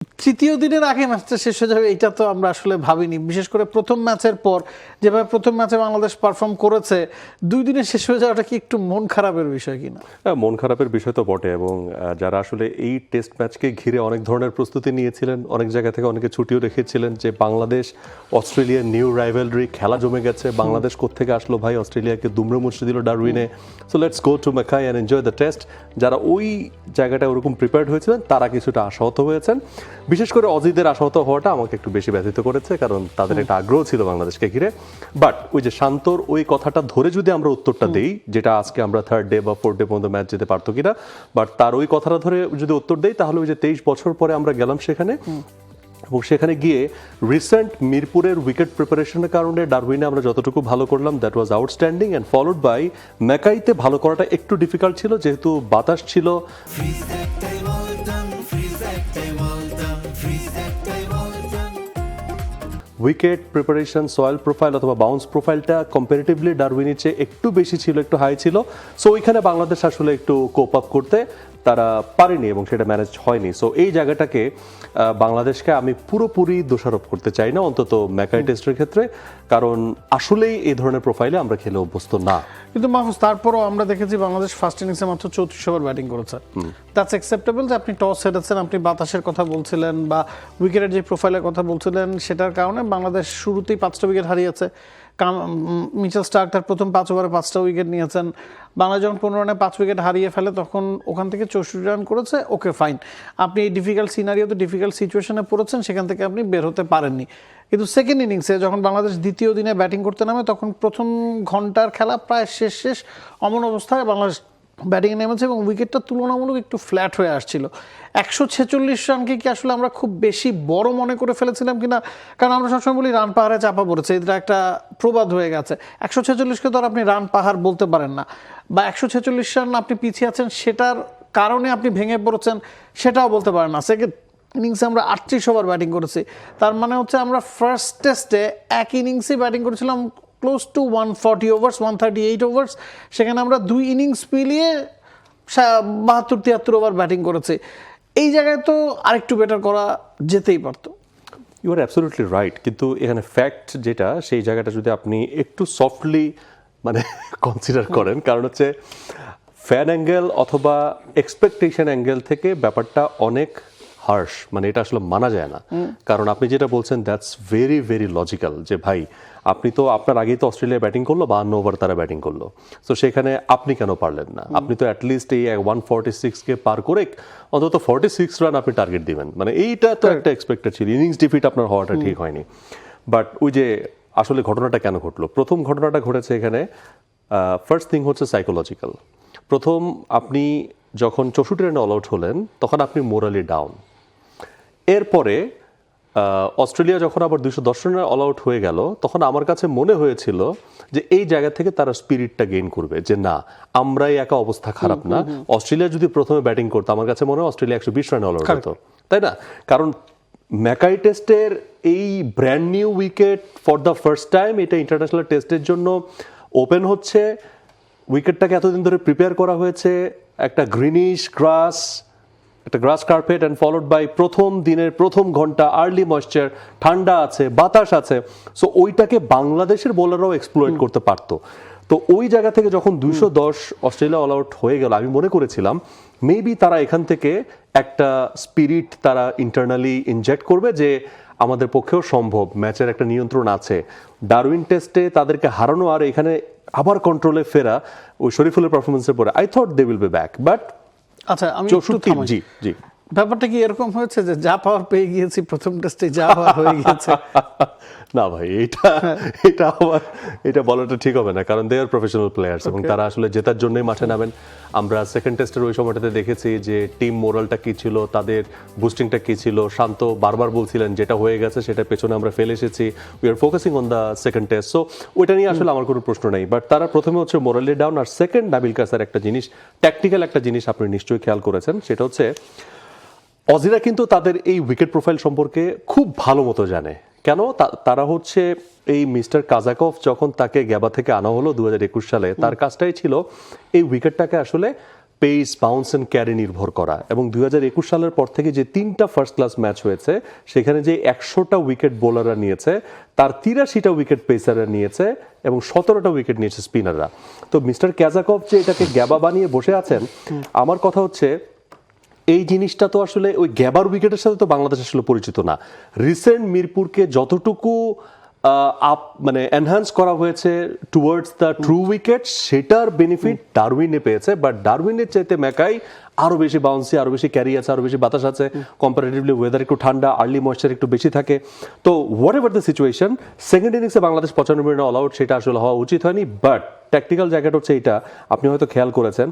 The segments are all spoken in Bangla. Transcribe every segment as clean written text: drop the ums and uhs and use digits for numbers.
তৃতীয় দিনের আগে ম্যাচটা শেষ হয়ে যাবে এটা তো আমরা আসলে ভাবিনি, বিশেষ করে প্রথম ম্যাচের পর যেভাবে প্রথম ম্যাচে বাংলাদেশ পারফর্ম করেছে, 2 দিনে শেষ হয়ে যাওয়াটা কি একটু মন খারাপের বিষয় কিনা? মন খারাপের বিষয় তো বটে, এবং যারা আসলে এই টেস্ট ম্যাচকে ঘিরে অনেক ধরনের প্রস্তুতি নিয়েছিলেন, অনেক জায়গা থেকে অনেকে ছুটিও রেখেছিলেন যে বাংলাদেশ অস্ট্রেলিয়ার নিউ রাইভেলরি, খেলা জমে গেছে, বাংলাদেশ কোত্থেকে আসলো ভাই, অস্ট্রেলিয়াকে দুমড়ে মুচড়ে দিল ডারউইনে, so let's go to Mackay and enjoy the test. যারা ওই জায়গাটায় ওরকম প্রিপেয়ার্ড হয়েছিলেন তারা কিছুটা আশাহত হয়েছেন। বিশেষ করে অজিদের আশাহত হওয়াটা আমাকে একটু বেশি ব্যথিত করেছে, কারণ তাদের একটা আগ্রহ ছিল বাংলাদেশকে ঘিরে। বাট ওই যে শান্তর ওই কথাটা ধরে যদি আমরা উত্তরটা দেই, যেটা আজকে আমরা 3rd ডে বা 4th ডে পর্যন্ত ম্যাচ যেতে পারতো কিনা, বাট তার ওই কথাটা ধরে যদি উত্তর দেই, তাহলে ওই যে 23 বছর পরে আমরা গেলাম সেখানে, এবং সেখানে গিয়ে রিসেন্ট মিরপুরের উইকেট প্রিপারেশনের কারণে ডারউইনে আমরা যতটুকু ভালো করলাম, that was outstanding, and followed by ম্যাকাইতে ভালো করাটা একটু ডিফিকাল্ট ছিল, যেহেতু বাতাস ছিল। উইকেট প্রিপারেশন, সয়েল প্রোফাইল অথবা বাউন্স প্রোফাইলটা কম্পারেটিভলি ডারউইনের চেয়ে একটু বেশি ছিল, একটু হাই ছিল। সো ওইখানে বাংলাদেশ আসলে একটু কোপ আপ করতে তারা পারেনি এবং সেটা ম্যানেজ হয়নি। সো এই জায়গাটাকে বাংলাদেশকে আমি পুরোপুরি দোষারোপ করতে চাই না, অন্তত ম্যাকাই টেস্টের ক্ষেত্রে, কারণ আসলেই এই ধরনের প্রোফাইলে আমরা খেলে অভ্যস্ত না। কিন্তু মাহফুজ, তারপরও আমরা দেখেছি বাংলাদেশ ফার্স্ট ইনিংসে মাত্র 34 ওভার ব্যাটিং করেছে। দ্যাটস অ্যাকসেপ্টেবল যে আপনি টস হেরেছেন, আপনি বাতাসের কথা বলছিলেন বা উইকেটের যে প্রোফাইলের কথা বলছিলেন, সেটার কারণে বাংলাদেশ শুরুতেই 5টা উইকেট হারিয়েছে। মিচেল স্টার্ক তার প্রথম 5 ওভারে 5টা উইকেট নিয়েছেন। বাংলাদেশ যখন 15 রানে 5 উইকেট হারিয়ে ফেলে, তখন ওখান থেকে 64 রান করেছে। ওকে ফাইন, আপনি এই ডিফিকাল্ট সিনারিওতে ডিফিকাল্ট সিচুয়েশনে পড়েছেন, সেখান থেকে আপনি বের হতে পারেননি। কিন্তু সেকেন্ড ইনিংসে যখন বাংলাদেশ দ্বিতীয় দিনে ব্যাটিং করতে নামে, তখন প্রথম ঘন্টার খেলা প্রায় শেষ অমন অবস্থায় বাংলাদেশ ব্যাটিংয়ে নেমেছে এবং উইকেটটা তুলনামূলক একটু ফ্ল্যাট হয়ে আসছিল। 146 রানকে কি আসলে আমরা খুব বেশি বড় মনে করে ফেলেছিলাম কিনা? কারণ আমরা সবসময় বলি রান পাহাড়ে চাপা পড়েছে, এটা একটা প্রবাদ হয়ে গেছে। 146কে তো আর আপনি রান পাহাড় বলতে পারেন না, বা 146 রান আপনি পিছিয়ে আছেন সেটার কারণে আপনি ভেঙে পড়েছেন সেটাও বলতে পারেন না। সেকেন্ড ইনিংসে আমরা 38 ওভার ব্যাটিং করেছি, তার মানে হচ্ছে আমরা ফার্স্ট টেস্টে এক ইনিংসে ব্যাটিং করেছিলাম ক্লোজ টু 140 ওভার্স, 138 ওভার্স। সেখানে আমরা 2 ইনিংস মিলিয়ে 72-73 ওভার ব্যাটিং করেছি। এই জায়গায় তো আরেকটু বেটার করা যেতেই পারতো। ইউ আর অ্যাবসলিউটলি রাইট, কিন্তু এখানে ফ্যাক্ট যেটা, সেই জায়গাটা যদি আপনি একটু সফটলি মানে কনসিডার করেন, কারণ হচ্ছে ফ্যান অ্যাঙ্গেল অথবা এক্সপেকটেশন অ্যাঙ্গেল থেকে ব্যাপারটা অনেক হার্শ, মানে এটা আসলে মানা যায় না। কারণ আপনি যেটা বলছেন দ্যাটস ভেরি ভেরি লজিক্যাল, যে ভাই আপনি তো আপনার আগেই তো অস্ট্রেলিয়া ব্যাটিং করলো, 52 ওভার তারা ব্যাটিং করলো, সো সেখানে আপনি কেন পারলেন না? আপনি তো অ্যাটলিস্ট এই 146কে পার করে অন্তত 46 রান আপনি টার্গেট দিবেন, মানে এইটা তো একটা এক্সপেক্টেড ছিল। ইনিংস ডিফিট আপনার হওয়াটা ঠিক হয়নি। বাট ওই যে আসলে ঘটনাটা কেন ঘটলো, প্রথম ঘটনাটা ঘটেছে এখানে, ফার্স্ট থিং হচ্ছে সাইকোলজিক্যাল। প্রথম আপনি যখন 64 রানে অল আউট হলেন, তখন আপনি মোরালি ডাউন। এরপরে অস্ট্রেলিয়া যখন আবার 210 রানে অল আউট হয়ে গেল, তখন আমার কাছে মনে হয়েছিল যে এই জায়গা থেকে তারা স্পিরিটটা গেইন করবে, যে না আমরাই একা অবস্থা খারাপ না। অস্ট্রেলিয়া যদি প্রথমে ব্যাটিং করতো, আমার কাছে মনে হয় অস্ট্রেলিয়া 120 রানে অল আউট হতো, তাই না? কারণ ম্যাকাই টেস্টের এই brand new wicket for the first time, এটা ইন্টারন্যাশনাল টেস্টের জন্য ওপেন হচ্ছে। উইকেটটাকে এতদিন ধরে প্রিপেয়ার করা হয়েছে, একটা গ্রিনিশ গ্রাস, একটা গ্রাস কার্পেট, অ্যান্ড ফলোড বাই প্রথম দিনের প্রথম ঘন্টা আর্লি ময়েশ্চার, ঠান্ডা আছে, বাতাস আছে। সো ওইটাকে বাংলাদেশের বোলাররাও এক্সপ্লয়েট করতে পারতো। তো ওই জায়গা থেকে যখন 210 অস্ট্রেলিয়া অল আউট হয়ে গেল, আমি মনে করেছিলাম মেবি তারা এখান থেকে একটা স্পিরিট তারা ইন্টারনালি ইনজেক্ট করবে, যে আমাদের পক্ষেও সম্ভব, ম্যাচের একটা নিয়ন্ত্রণ আছে। ডারউইন টেস্টে তাদেরকে হারানো আর এখানে আবার কন্ট্রোলে ফেরা ওই শরীফুলের পারফরমেন্সের পরে, I thought they will be back. But আচ্ছা, আমি একটু থামাই। জি জি, ব্যাপারটা কি এরকম হয়েছে যে যা পাওয়ার পেয়ে গিয়েছি প্রথম টেস্টে, যা হওয়ার হয়ে গিয়েছে? না ভাই, এটা আবার এটা বলাটা ঠিক হবে না, কারণ দে আর প্রফেশনাল প্লেয়ার্স এবং তারা আসলে জেতার জন্যই মাঠে নামেন। আমরা সেকেন্ড টেস্টের ওই সময়টাতে দেখেছি যে টিম মোরালটা কি ছিল, তাদের বুস্টিংটা কি ছিল। শান্ত বারবার বলছিলেন যেটা হয়ে গেছে সেটা পেছনে আমরা ফেলে এসেছি, we are focusing on the second test. So ওইটা নিয়ে আসলে আমার কোনো প্রশ্ন নেই। বাট তারা প্রথমে হচ্ছে মোরালি ডাউন, আর সেকেন্ড নাবিল কাসার একটা জিনিস, ট্যাকটিক্যাল একটা জিনিস আপনি নিশ্চয়ই খেয়াল করেছেন, সেটা হচ্ছে অজিরা কিন্তু তাদের এই উইকেট প্রোফাইল সম্পর্কে খুব ভালো মতো জানে। কেন? তারা হচ্ছে এই মিস্টার কাজাকভ যখন তাকে গ্যাবা থেকে আনা হলো 2021 সালে, তার কাজটাই ছিল এই উইকেটটাকে আসলে পেস, বাউন্স অ্যান্ড ক্যারি নির্ভর করা, এবং 2021 সালের পর থেকে যে 3টা ফার্স্ট ক্লাস ম্যাচ হয়েছে সেখানে যে 100টা উইকেট বোলাররা নিয়েছে তার 83টা উইকেট পেসাররা নিয়েছে এবং 17টা উইকেট নিয়েছে স্পিনাররা। তো মিস্টার ক্যাজাকভ যে এটাকে গ্যাবা বানিয়ে বসে আছেন, আমার কথা হচ্ছে এই জিনিসটা তো আসলে ওই গ্যাবার উইকেটের সাথে তো বাংলাদেশ আসলে পরিচিত না। রিসেন্ট মিরপুরকে যতটুকু মানে এনহ্যান্স করা হয়েছে টুয়ার্ডস দ্য ট্রু উইকেট, সেটার বেনিফিট ডারউইনে পেয়েছে, বাট ডারউইনের চাইতে ম্যাকাই আরো বেশি বাউন্সি, আরো বেশি ক্যারি আছে, আরো বেশি বাতাস আছে, কম্পারেটিভলি ওয়েদার একটু ঠান্ডা, আর্লি ময়েশ্চার একটু বেশি থাকে। তো what ever the situation, second ইনিংসে বাংলাদেশ 95 রানে অল আউট, সেটা আসলে হওয়া উচিত হয়নি। বাট ট্যাকটিক্যাল জায়গাটা হচ্ছে এটা, আপনি হয়তো খেয়াল করেছেন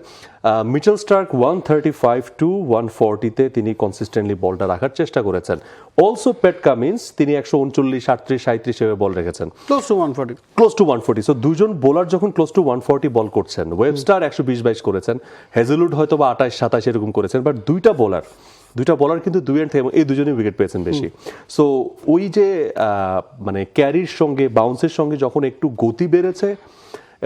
মিচেল স্টার্ক 135 টু 140-তে তিনি কনসিস্টেন্টলি বলটা রাখার চেষ্টা করেছেন। অলসো প্যাট কামিন্স তিনি 139, 38, 37 এভাবে বল রেখেছেন, ক্লোজ টু 140। সো দুজন বোলার যখন ক্লোজ টু 140 বল করছেন, ওয়েবস্টার 120-22 করেছেন, হেজেলউড হয়তো বা 28-27 এরকম করেছেন, বাট দুইটা বোলার কিন্তু দুই এন্ড থেকে এই দুজনেই উইকেট পেয়েছেন বেশি। সো ওই যে মানে ক্যারির সঙ্গে বাউন্সের সঙ্গে যখন একটু গতি বেড়েছে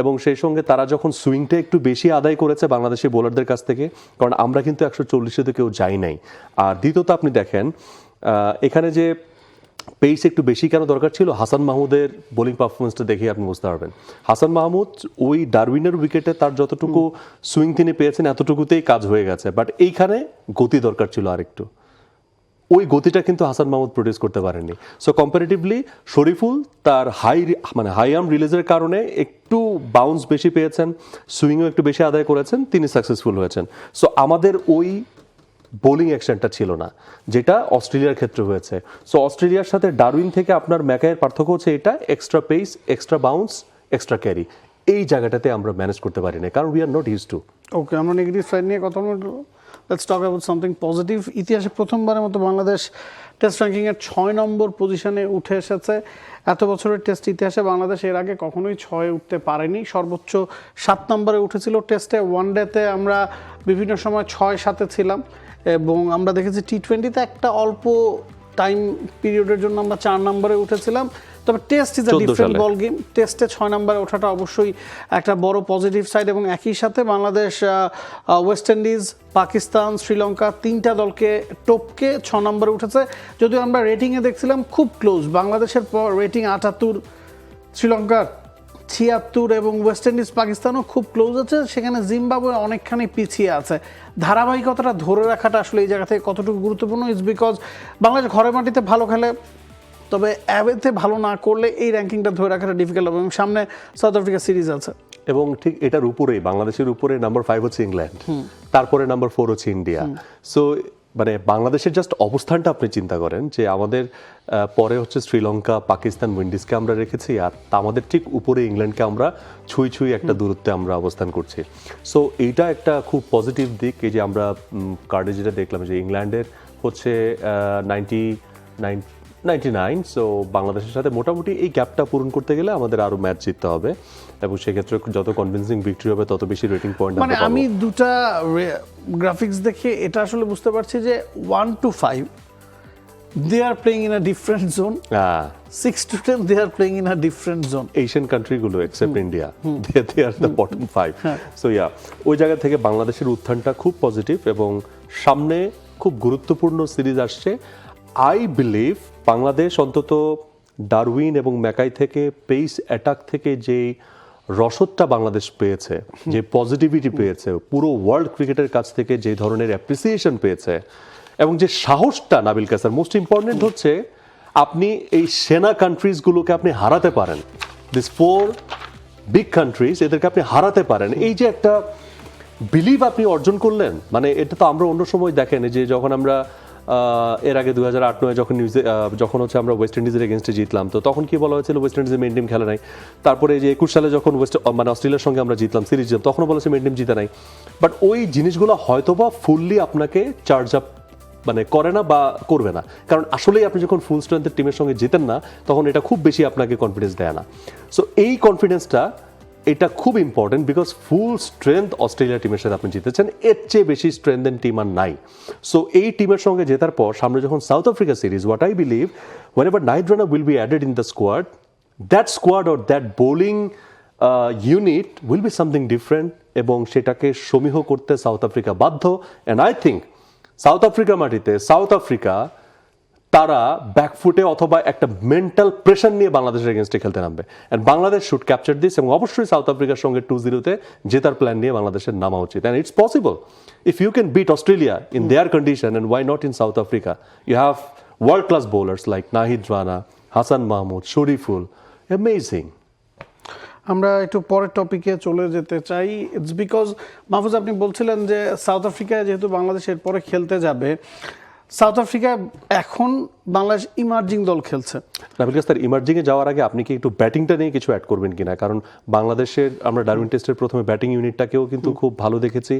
এবং সেই সঙ্গে তারা যখন সুইংটা একটু বেশি আদায় করেছে বাংলাদেশি বোলারদের কাছ থেকে, কারণ আমরা কিন্তু 140-এ কেউ যাই নাই। আর দ্বিতীয়ত আপনি দেখেন এখানে যে পেস একটু বেশি কেন দরকার ছিল, হাসান মাহমুদের বোলিং পারফরমেন্সটা দেখে আপনি বুঝতে পারবেন। হাসান মাহমুদ ওই ডারউইনের উইকেটে তার যতটুকু সুইং তিনি পেয়েছেন এতটুকুতেই কাজ হয়ে গেছে, বাট এইখানে গতি দরকার ছিল আরেকটু, ওই গতিটা কিন্তু হাসান মাহমুদ প্রডিউস করতে পারেননি। সো কম্পারেটিভলি শরীফুল তার হাই আর্ম রিলিজের কারণে একটু বাউন্স বেশি পেয়েছেন, সুইংও একটু বেশি আদায় করেছেন, তিনি সাকসেসফুল হয়েছেন। সো আমাদের ওই বোলিং অ্যাকশনটা ছিল না, যেটা অস্ট্রেলিয়ার ক্ষেত্রে হয়েছে। সো অস্ট্রেলিয়ার সাথে ডারউইন থেকে আপনার ম্যাকাইয়ের পার্থক্য হচ্ছে এটা, extra pace, extra bounce, extra carry, এই জায়গাটাতে আমরা ম্যানেজ করতে পারি না, কারণ we are not use to. Okay, আমরা নেগেটিভ সাইড নিয়ে কথা বলবো। Let's talk about something positive. ইতিহাসে প্রথমবারের মতো বাংলাদেশ টেস্ট র্যাঙ্কিংয়ের 6 নম্বর পজিশনে উঠে এসেছে। এত বছরের টেস্ট ইতিহাসে বাংলাদেশ এর আগে কখনোই 6-এ উঠতে পারেনি, সর্বোচ্চ 7 নম্বরে উঠেছিল টেস্টে। ওয়ানডেতে আমরা বিভিন্ন সময় 6-7-এ ছিলাম এবং আমরা দেখেছি টি-20-তে একটা অল্প টাইম পিরিয়ডের জন্য আমরা 4 নম্বরে উঠেছিলাম। তবে test is a different ball game. টেস্টে 6 নম্বরে ওঠাটা অবশ্যই একটা বড় পজিটিভ সাইড, এবং একই সাথে বাংলাদেশ ওয়েস্ট ইন্ডিজ, পাকিস্তান, শ্রীলঙ্কা 3টা দলকে টপকে 6 নম্বরে উঠেছে। যদিও আমরা রেটিংয়ে দেখছিলাম খুব ক্লোজ, বাংলাদেশের পর রেটিং 78, শ্রীলঙ্কার 76 এবং ওয়েস্ট ইন্ডিজ পাকিস্তানও খুব ক্লোজ আছে, সেখানে জিম্বাবুয়ে অনেকখানি পিছিয়ে আছে। ধারাবাহিকতাটা ধরে রাখাটা আসলে এই জায়গা থেকে কতটুকু গুরুত্বপূর্ণ ইজ বিকজ বাংলাদেশ ঘরের মাটিতে ভালো খেলে, তবে অ্যাওয়েতে ভালো না করলে এই র্যাঙ্কিংটা ধরে রাখাটা ডিফিকাল্ট হবে, এবং সামনে সাউথ আফ্রিকা সিরিজ আছে। এবং ঠিক এটার উপরেই বাংলাদেশের উপরে নাম্বার 5 হচ্ছে ইংল্যান্ড, তারপরে নাম্বার 4 হচ্ছে ইন্ডিয়া। সো মানে বাংলাদেশের জাস্ট অবস্থানটা আপনি চিন্তা করেন যে আমাদের পরে হচ্ছে শ্রীলঙ্কা, পাকিস্তান, উইন্ডিজকে আমরা রেখেছি, আর আমাদের ঠিক উপরে ইংল্যান্ডকে আমরা ছুঁই একটা দূরত্বে আমরা অবস্থান করছি। সো এইটা একটা খুব পজিটিভ দিক। এই যে আমরা কার্ডে যেটা দেখলাম যে ইংল্যান্ডের হচ্ছে 99, সো বাংলাদেশের সাথে মোটামুটি এই গ্যাপটা পূরণ করতে গেলে আমাদের আরো ম্যাচ জিততে হবে, এবং সেক্ষেত্রে যত কনভিন্সিং ভিক্টরি হবে তত বেশি রেটিং পয়েন্ট মানে আমি দুটা গ্রাফিক্স দেখে এটা আসলে বুঝতে পারছি যে 1 to 5 they are playing in a different zone, 6 to 10 they are playing in a different zone. Asian কান্ট্রিগুলো except India, they are the bottom 5. So ওই জায়গা থেকে বাংলাদেশের উত্থানটা খুব পজিটিভ, এবং সামনে খুব গুরুত্বপূর্ণ সিরিজ আসছে। আই বিলিভ বাংলাদেশ অন্তত ডারউইন এবং ম্যাকাই থেকে, পেস অ্যাটাক থেকে যেই রসদটা বাংলাদেশ পেয়েছে, যে পজিটিভিটি পেয়েছে, পুরো ওয়ার্ল্ড ক্রিকেটের কাছ থেকে যে ধরনের অ্যাপ্রিসিয়েশন পেয়েছে, এবং যে সাহসটা, নাবিল কাসার মোস্ট ইম্পর্টেন্ট হচ্ছে আপনি এই সেনা কান্ট্রিজগুলোকে আপনি হারাতে পারেন, দিস 4 বিগ কান্ট্রিজ, এদেরকে আপনি হারাতে পারেন, এই যে একটা বিলিভ আপনি অর্জন করলেন, মানে এটা তো আমরা অন্য সময় দেখেন যে যখন আমরা এর আগে 2008-9 যখন হচ্ছে আমরা ওয়েস্ট ইন্ডিজের এগেনস্টে জিতলাম, তো তখন কি বলা হয়েছিল ওয়েস্ট ইন্ডিজের মেন টিম খেলে নাই। তারপরে যে 21 সালে যখন অস্ট্রেলিয়ার সঙ্গে আমরা জিতলাম, সিরিজ জিতলাম, তখন বলা হয়েছে মেন টিম জিতে নাই। বাট ওই জিনিসগুলো হয়তোবা ফুললি আপনাকে চার্জ আপ মানে করে না বা করবে না, কারণ আসলেই আপনি যখন ফুল স্ট্রেংথের টিমের সঙ্গে জেতেন না, তখন এটা খুব বেশি আপনাকে কনফিডেন্স দেয় না। সো এই কনফিডেন্সটা এটা খুব important, because full strength Australia টিমের সাথে আপনি জিতেছেন, এর চেয়ে বেশি স্ট্রেংথেন টিম আর নাই। সো এই টিমের সঙ্গে জেতার পর সামনে যখন south Africa series, what I believe whenever Naheed Raina will be added in the squad or that bowling unit will be something different. এবং সেটাকে সমীহ করতে সাউথ আফ্রিকা বাধ্য। And I think south Africa মাটিতে সাউথ আফ্রিকা তারা ব্যাকফুটে অথবা একটা মেন্টাল প্রেশার নিয়ে বাংলাদেশের এগেনস্টে খেলতে নামবে, and Bangladesh should capture this, এবং অবশ্যই সাউথ আফ্রিকার সঙ্গে 2-0 জেতার প্ল্যান নিয়ে বাংলাদেশের নামা উচিত। And it's possible if you can beat Australia in their condition, and why not in South Africa? You have world class bowlers like Nahid Rana, Hasan Mahmud, Shoriful, amazing. আমরা একটু পরের টপিকে চলে যেতে চাই। ইটস বিকজ মাহফুজ আপনি বলছিলেন যে সাউথ আফ্রিকায় যেহেতু বাংলাদেশ এরপরে খেলতে যাবে, সাউথ আফ্রিকা এখন বাংলাদেশ ইমার্জিং দল খেলছে। নাবিল কাস্তার, ইমার্জিং এ যাওয়ার আগে আপনি কি একটু ব্যাটিংটা নিয়ে কিছু অ্যাড করবেন কিনা? কারণ বাংলাদেশের আমরা ডারউইন টেস্টের প্রথমে ব্যাটিং ইউনিটটাকেও কিন্তু খুব ভালো দেখেছি,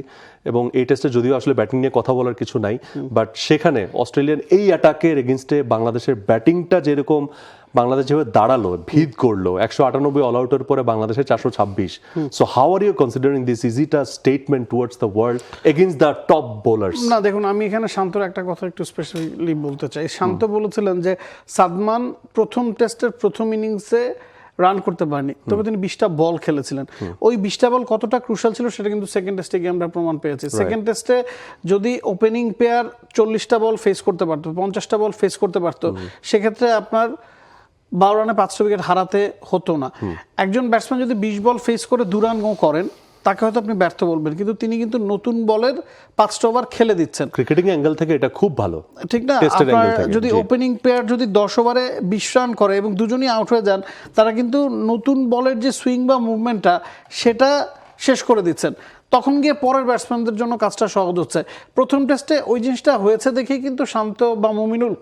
এবং এই টেস্টে যদিও আসলে ব্যাটিং নিয়ে কথা বলার কিছু নাই, বাট সেখানে অস্ট্রেলিয়ান এই অ্যাটাকের এগেনস্টে বাংলাদেশের ব্যাটিংটা যেরকম বাংলাদেশ যেভাবে দাঁড়ালো, ভিদ করলো, 198 অল আউটের পরে বাংলাদেশের 426। So how are you considering this? Is it a statement towards the world against the top bowlers? না দেখুন, আমি এখানে শান্তর একটা কথা একটু স্পেশালি বলতে চাই। শান্ত বলেছিলেন যে সাদমান প্রথম টেস্টের প্রথম ইনিংসে রান করতে পারেনি, তবে তিনি 20টা বল খেলেছিলেন। ওই 20টা বল কতটা ক্রুশাল ছিল সেটা কিন্তু সেকেন্ড টেস্টে গিয়ে আমরা প্রমাণ পেয়েছি। সেকেন্ড টেস্টে যদি ওপেনিং পেয়ার 40টা বল ফেস করতে পারতো, 50টা বল ফেস করতে পারতো, সেক্ষেত্রে আপনার 12 রানে 500 উইকেট হারাতে হতো না। একজন ব্যাটসম্যান যদি 20 বল ফেস করে 2 রান করেন, তাকে হয়তো আপনি ব্যর্থ বলবেন, কিন্তু তিনি কিন্তু নতুন বলের 5টা ওভার খেলে দিচ্ছেন। ক্রিকেটিং অ্যাঙ্গেল থেকে এটা খুব ভালো, ঠিক না? আপনার যদি ওপেনিং প্লেয়ার যদি 10 ওভারে 20 রান করে এবং দুজনই আউট হয়ে যান, তারা কিন্তু নতুন বলের যে সুইং বা মুভমেন্টটা সেটা শেষ করে দিচ্ছেন। তখন গিয়ে পরের ব্যাটসম্যানদের জন্য কাজটা সহজ হচ্ছে। প্রথম টেস্টে ওই জিনিসটা হয়েছে দেখেই কিন্তু শান্ত বা মুমিনুল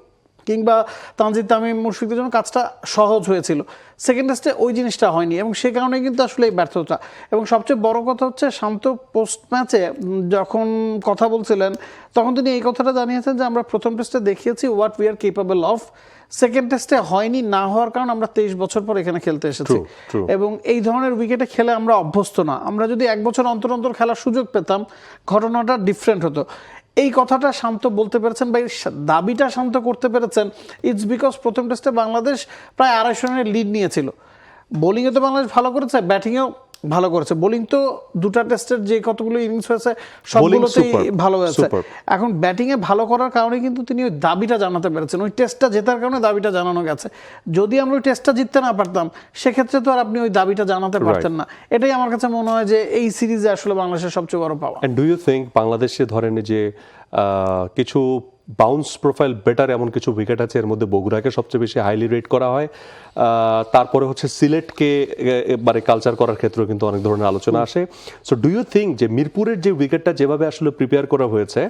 কিংবা তানজিদ তামিম মুশফিকদের জন্য কাজটা সহজ হয়েছিল। সেকেন্ড টেস্টে ওই জিনিসটা হয়নি, এবং সে কারণে কিন্তু আসলে এই ব্যর্থতা। এবং সবচেয়ে বড় কথা হচ্ছে, শান্ত পোস্ট ম্যাচে যখন কথা বলছিলেন তখন তিনি এই কথাটা জানিয়েছেন যে আমরা প্রথম টেস্টে দেখিয়েছি what we are capable of, second টেস্টে হয়নি, না হওয়ার কারণ আমরা 23 বছর পর এখানে খেলতে এসেছি, এবং এই ধরনের উইকেটে খেলে আমরা অভ্যস্ত না। আমরা যদি 1 বছর অন্তর অন্তর খেলার সুযোগ পেতাম, ঘটনাটা ডিফারেন্ট হতো। এই কথাটা শান্ত বলতে পেরেছেন বা এই দাবিটা শান্ত করতে পেরেছেন, ইটস বিকজ প্রথম টেস্টে বাংলাদেশ প্রায় 250 রানের লিড নিয়েছিল। বোলিংয়ে তো বাংলাদেশ ভালো করেছে, ব্যাটিংয়েও ভালো করেছে। বোলিং তো দুটা টেস্টের যে কতগুলো ইনিংস হয়েছে সবগুলোতেই ভালো হয়েছে। এখন ব্যাটিংয়ে ভালো করার কারণে কিন্তু তিনি ওই দাবিটা জানাতে পেরেছেন, ওই টেস্টটা জেতার কারণে দাবিটা জানানো গেছে। যদি আমরা ওই টেস্টটা জিততে না পারতাম, সেক্ষেত্রে তো আর আপনি ওই দাবিটা জানাতে পারতেন না। এটাই আমার কাছে মনে হয় যে এই সিরিজে আসলে বাংলাদেশের সবচেয়ে বড় পাওয়া। এন্ড ডু ইউ থিংক বাংলাদেশে ধরেন যে কিছু বাউন্স প্রোফাইল বেটার এমন কিছু উইকেট আছে, এর মধ্যে বগুড়াকে সবচেয়ে বেশি হাইলি রেট করা হয়, তারপরে হচ্ছে সিলেটকে মানে কালচার করার ক্ষেত্রেও কিন্তু অনেক ধরনের আলোচনা আসে। সো ডু ইউ থিঙ্ক যে মিরপুরের যে উইকেটটা যেভাবে আসলে প্রিপেয়ার করা হয়েছে,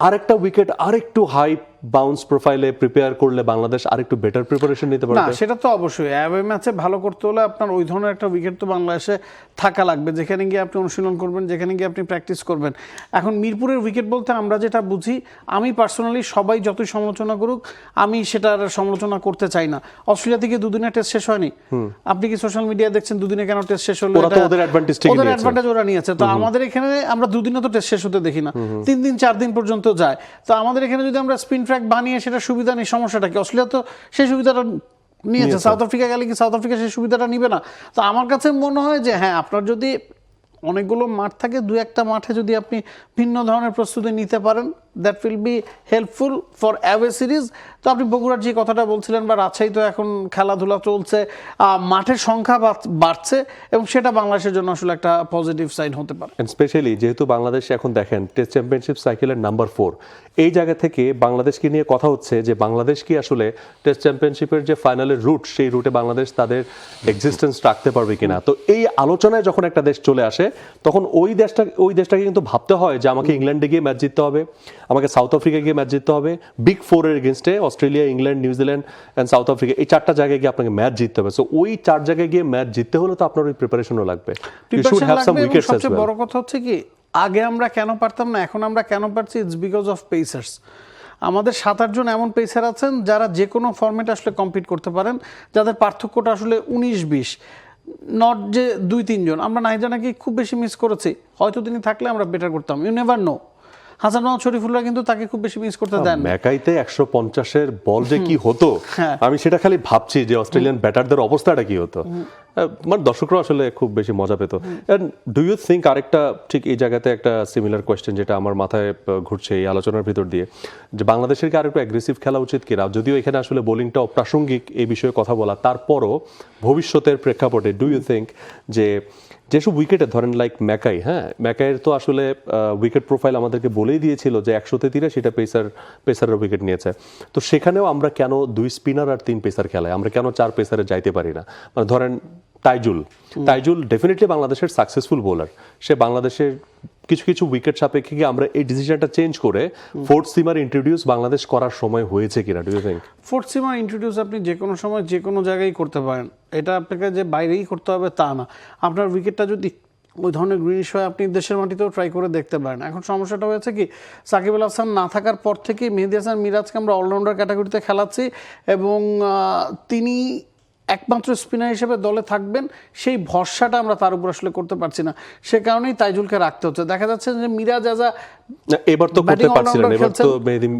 আরেকটা উইকেট আরেকটু হাই বাউন্স প্রোফাইলে প্রিপেয়ার করলে বাংলাদেশ আরেকটু বেটার প্রিপারেশন নিতে পারবে? না, সেটা তো অবশ্যই। অ্যাওয়ে ম্যাচে ভালো করতে হলে আপনার ওই ধরনের একটা উইকেট তো বাংলাদেশে থাকা লাগবে, যেখানে গিয়ে আপনি অনুশীলন করবেন, যেখানে গিয়ে আপনি প্র্যাকটিস করবেন। এখন মিরপুরের উইকেট বলতে আমরা যেটা বুঝি, আমি পার্সোনালি সবাই যতই সমালোচনা করুক, আমি সেটার সমালোচনা করতে চাই না। অস্ট্রেলিয়া থেকে 2 দিনের টেস্ট শেষ হয়নি, আপনি কি সোশ্যাল মিডিয়া দেখছেন 2 দিনে কেন টেস্ট শেষ হলো? ওদের অ্যাডভান্টেজ ওরা নিয়েছে। তো আমাদের এখানে আমরা 2 দিনে তো টেস্ট শেষ হতে দেখি না, 3 দিন 4 দিন পর্যন্ত যায়। তো আমাদের এখানে যদি আমরা স্পিন ট্র্যাক বানিয়ে সেটা সুবিধা নেই, সমস্যাটা কি? অস্ট্রেলিয়া তো সেই সুবিধাটা নিয়েছে, সাউথ আফ্রিকা গেলে কি সাউথ আফ্রিকা সেই সুবিধাটা নিবে না? তো আমার কাছে মনে হয় যে হ্যাঁ, আপনার যদি অনেকগুলো মাঠ থাকে, 2-1টা মাঠে যদি আপনি ভিন্ন ধরনের প্রস্তুতি নিতে পারেন, that will be helpful for away series. তো আপনি বগুড়ার যে কথাটা বলছিলেন, বা রাজশাহী তো এখন খেলাধুলা চলছে, মাঠের সংখ্যা বাড়ছে, এবং সেটা বাংলাদেশের জন্য আসলে একটা পজিটিভ সাইন হতে পারে। স্পেশালি যেহেতু বাংলাদেশ এখন দেখেন টেস্ট চ্যাম্পিয়নশিপ সাইকেলের নাম্বার 4, এই জায়গা থেকে বাংলাদেশকে নিয়ে কথা হচ্ছে যে বাংলাদেশ কি আসলে টেস্ট চ্যাম্পিয়নশিপের যে ফাইনালের রুট, সেই রুটে বাংলাদেশ তাদের এক্সিস্টেন্স রাখতে পারবে কিনা। তো এই আলোচনায় যখন একটা দেশ চলে আসে, তখন ওই দেশটাকে কিন্তু ভাবতে হয় যে আমাকে ইংল্যান্ডে গিয়ে ম্যাচ জিততে হবে, আমাকে সাউথ আফ্রিকা গিয়ে ম্যাচ জিততে হবে, বিগ 4 এর এগেইনস্টে Australia, England, New Zealand and South Africa, এই 4টা জায়গায় গিয়ে আপনাকে ম্যাচ জিততে হবে। সো ওই 4 জায়গায় গিয়ে ম্যাচ জিততে হলে তো আপনার ওই প্রিপারেশনও লাগবে। You should have some wickets as well. সবচেয়ে বড় কথা হচ্ছে কি, আগে আমরা কেন পারতাম না, এখন আমরা কেন পারছি? It's because of pacers. আমাদের 7-8 জন এমন পেসার আছেন যারা যে কোনো ফরম্যাটে আসলে কম্পিট করতে পারেন, যাদের পার্থক্যটা আসলে 19-20, নট যে 2-3 জন। আমরা নাহিদানাকে খুব বেশি মিস করেছি, হয়তো তিনি থাকলে আমরা বেটার করতাম, you never know. Hasan Mahmud Shorifullah কিন্তু তাকে খুব বেশি মিস করতে দেন। ম্যাকাইতে 150-এর বল যে কি হতো, আমি সেটা খালি ভাবছি যে অস্ট্রেলিয়ান ব্যাটারদের অবস্থাটা কি হতো। মানে দর্শকরা আসলে খুব বেশি মজা পেত। এন্ড ডু ইউ থিঙ্ক আরেকটা ঠিক এই জায়গাতে একটা সিমিলার কোয়েশ্চেন যেটা আমার মাথায় ঘুরছে এই আলোচনার ভিতর দিয়ে, যে বাংলাদেশের কি আরেকটু অ্যাগ্রেসিভ খেলা উচিত কিনা? যদিও এখানে আসলে বোলিংটা অপ্রাসঙ্গিক এই বিষয়ে কথা বলা, তারপরও ভবিষ্যতের প্রেক্ষাপটে ডু ইউ থিঙ্ক যে যেসব উইকেটে ধরেন লাইক ম্যাকাই, হ্যাঁ ম্যাকাইয়ের তো আসলে উইকেট প্রোফাইল আমাদেরকে বলেই দিয়েছিল যে 100-তে 30 সেটা পেসারের উইকেট নিয়েছে, তো সেখানেও আমরা কেন 2 স্পিনার আর 3 পেসার খেলায়, আমরা কেন 4 পেসারে যাইতে পারি না? মানে ধরেন তাইজুল ডেফিনেটলি বাংলাদেশের সাকসেসফুল বোলার, সে বাংলাদেশের কিছু কিছু উইকেট সাপেক্ষে কি আমরা এই ডিসিশনটা চেঞ্জ করে ফোর্থ সিমার ইন্ট্রোডিউস বাংলাদেশ করার সময় হয়েছে কিনা? Do you think fourth seamer introduce আপনি যে কোনো সময় যে কোনো জায়গায় করতে পারেন, এটা আপনাকে যে বাইরেই করতে হবে তা না। আপনার উইকেটটা যদি ওই ধরনের গ্রিনিশ হয় আপনি দেশের মাটিতেও ট্রাই করে দেখতে পারেন। এখন সমস্যাটা হয়েছে কি, সাকিব আল হাসান না থাকার পর থেকে মেহেদী হাসান মিরাজকে আমরা অলরাউন্ডার ক্যাটাগরিতে খেলাচ্ছি এবং তিনি একমাত্র স্পিনার হিসেবে দলে থাকবেন, সেই ভরসাটা আমরা তার উপর আসলে করতে পারছি না, সে কারণেই তাইজুলকে রাখতে হচ্ছে। দেখা যাচ্ছে যে মিরাজ এবার তো করতে পারছিলেন, এবার তো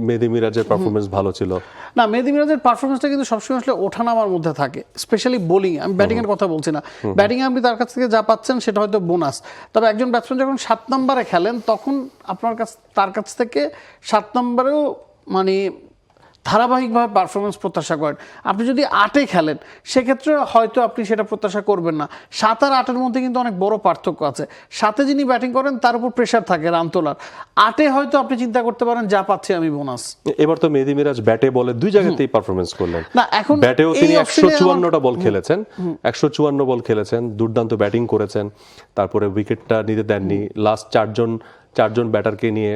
মেহেদী মিরাজের পারফরমেন্স ভালো ছিল না। মেহেদী মিরাজের পারফরমেন্সটা কিন্তু সবসময় আসলে ওঠানামার মধ্যে থাকে, স্পেশালি বোলিং। আমি ব্যাটিং এর কথা বলছি না, ব্যাটিং এ আপনি তার কাছ থেকে যা পাচ্ছেন সেটা হয়তো বোনাস। তবে একজন ব্যাটসম্যান যখন 7 নম্বরে খেলেন তখন আপনার তার কাছ থেকে 7 নম্বরেও মানে ধারাবাহিকভাবে পারফরমেন্স প্রত্যাশা করেন। আপনি যদি 8-এ খেলেন সেক্ষেত্রে হয়তো আপনি সেটা প্রত্যাশা করবেন না। 7 আর 8-এর মধ্যে কিন্তু অনেক বড় পার্থক্য আছে। 7-এ যিনি ব্যাটিং করেন তার উপর প্রেশার থাকে রান তোলার, 8-এ হয়তো আপনি চিন্তা করতে পারেন যা পাচ্ছি আমি বোনাস। এবার তো মেহেদী মিরাজ ব্যাটে বলে দুই জায়গাতেই পারফরমেন্স করলেন না, এখন ব্যাটেও তিনি 154টা বল খেলেছেন, 154 বল খেলেছেন, দুর্দান্ত ব্যাটিং করেছেন, তারপরে উইকেটটা নিতে দেননি। লাস্ট চারজন ব্যাটারকে নিয়ে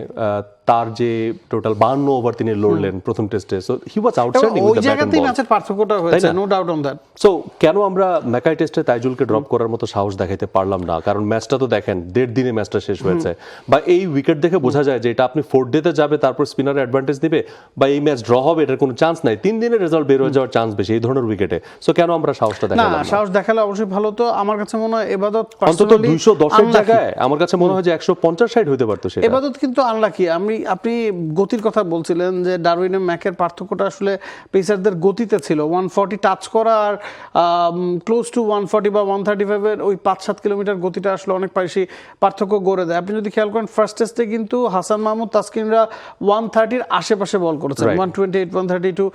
তার যে টোটাল 52 ওভার তিনি লড়লেন প্রথম টেস্টে, so he was outstanding with the bat and ball. ম্যাচের পার্থক্যটা হয়েছে, no doubt on that. So কেন আমরা ম্যাকাই টেস্টে তাইজুলকে ড্রপ করার মতো সাহস দেখাইতে পারলাম না? কারণ ম্যাচটা তো দেখেন 1.5 দিনে ম্যাচটা শেষ হয়েছে, বা এই উইকেট দেখে বোঝা যায় যে এটা আপনি 4th ডেতে যাবে তারপর স্পিনার অ্যাডভান্টেজ দিবে, বা এই ম্যাচ ড্র হবে এটার কোনো চান্স নাই, 3 দিনের রেজাল্ট বের হয়ে যাওয়ার চান্স বেশি এই ধরনের উইকেটে। সো কেন আমরা সাহসটা দেখালাম না? সাহস দেখালে অবশ্যই ভালো। তো আমার কাছে মনে হয় এবাদত অন্তত 210 এর জায়গায় আমার কাছে মনে হয় যে 150-60 হতে পারতো সেটা। এবাদত কিন্তু আনলাকি। আপনি গতির কথা বলছিলেন যে ডারউইন এবং ম্যাকের পার্থক্যটা আসলে পেসারদের গতিতে ছিল। 140 টাচ করা আর ক্লোজ টু 140 বা 135 এর ওই 5-7 কিলোমিটার গতিটা আসলে অনেক বেশি পার্থক্য গড়ে দেয়। আপনি যদি খেয়াল করেন ফার্স্ট টেস্টে কিন্তু হাসান মাহমুদ, তাসকিনরা 130-র আশেপাশে বল করেছেন, 128, 132,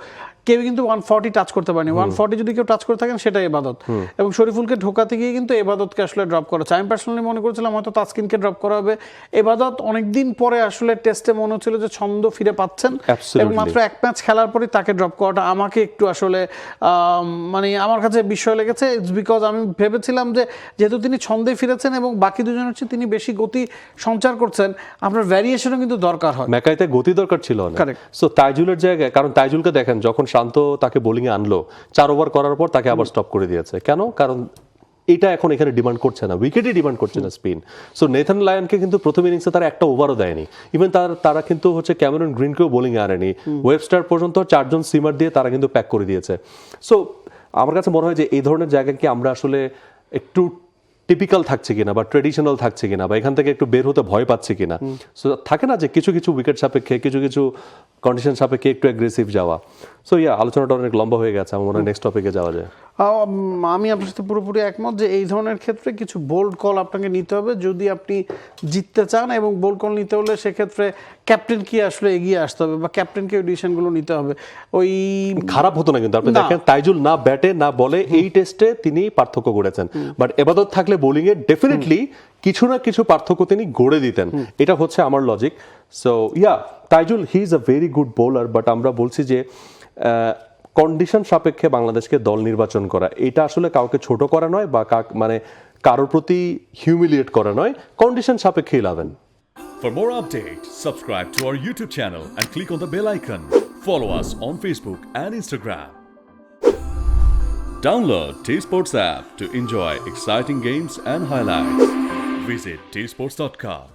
কেউ কিন্তু 140 টাচ করতে পারেনি। 140 যদি কেউ টাচ করে থাকেন সেটা এবাদত, এবং শরীফুলকে ঢোকাতে গিয়ে কিন্তু এবাদতকে আসলে ড্রপ করেছে। আমি পার্সোনালি মনে করেছিলাম হয়তো তাসকিনকে ড্রপ করা হবে। এবাদত অনেকদিন পরে আসলে টেস্টে মনে হচ্ছিল যে ছন্দ ফিরে পাচ্ছেন, এবং মাত্র 1 ম্যাচ খেলার পরে তাকে ড্রপ করাটা আমাকে একটু আসলে মানে আমার কাছে বিষয় লেগেছে। ইটস বিকজ আমি ভেবেছিলাম যে যেহেতু তিনি ছন্দে ফিরেছেন এবং বাকি দুজন হচ্ছে তিনি বেশি গতি সঞ্চার করছেন, আপনার ভ্যারিয়েশনও কিন্তু দরকার হয়। ম্যাকাইতে গতি দরকার ছিল না। সো তাইজুলের জায়গায়, কারণ তাইজুলকে দেখেন যখন শান্ত তাকে বোলিং এ আনলো 4 ওভার করার পর তাকে আবার স্টপ করে দিয়েছে। কেন? কারণ এটা এখন এখানে ডিমান্ড করছে না, উইকেটই ডিমান্ড করছে না স্পিন। সো নেথান লায়নকে কিন্তু প্রথম ইনিংসে তারা একটা ওভারও দেয়নি, ইভেন তারা কিন্তু হচ্ছে ক্যামেরন গ্রিনকেও বোলিং এ আনেনি, ওয়েবস্টার পর্যন্ত 4 জন সিমার দিয়ে তারা কিন্তু প্যাক করে দিয়েছে। সো আমার কাছে মনে হয় যে এই ধরনের জায়গায় কি আমরা আসলে একটু টিপিক্যাল থাকছে কিনা বা ট্রেডিশনাল থাকছে কিনা, বা এখান থেকে একটু বের হতে ভয় পাচ্ছে কিনা। সো থাকে না যে কিছু কিছু উইকেট সাপেক্ষে কিছু কন্ডিশন সাপেক্ষে একটু অ্যাগ্রেসিভ যাওয়া। সো আলোচনাটা অনেক লম্বা হয়ে গেছে, আমার মনে হয় নেক্সট টপিকে যাওয়া যায়। আমি আপনার সাথে পুরোপুরি একমত যে এই ধরনের ক্ষেত্রে কিছু বোল্ড কল আপনাকে নিতে হবে যদি আপনি জিততে চান, এবং বোল্ড কল নিতে হলে সেক্ষেত্রে ক্যাপ্টেনকে আসলে এগিয়ে আসতে হবে বা ক্যাপ্টেনকে ওই ডিসিশনগুলো নিতে হবে। ওই খারাপ হতো না কিন্তু আপনি দেখেন তাইজুল না ব্যাটে না বলে এই টেস্টে তিনি পার্থক্য গড়েছেন, বাট এবাদত থাকলে বোলিং এ ডেফিনেটলি কিছু না কিছু পার্থক্য তিনি গড়ে দিতেন। এটা হচ্ছে আমার logic. So Taijul he is a very good bowler, but আমরা বলছি যে কন্ডিশন সাপেক্ষে বাংলাদেশকে দল নির্বাচন করা এটা আসলে কাউকে ছোট করা নয় বা মানে কারোর প্রতি হিউমিলিয়েট করা নয়, কন্ডিশন সাপেক্ষে 11। For more updates, subscribe to our YouTube channel and click on the bell icon. Follow us on Facebook and Instagram. Download T-Sports app to enjoy exciting games and highlights. Visit tsports.com.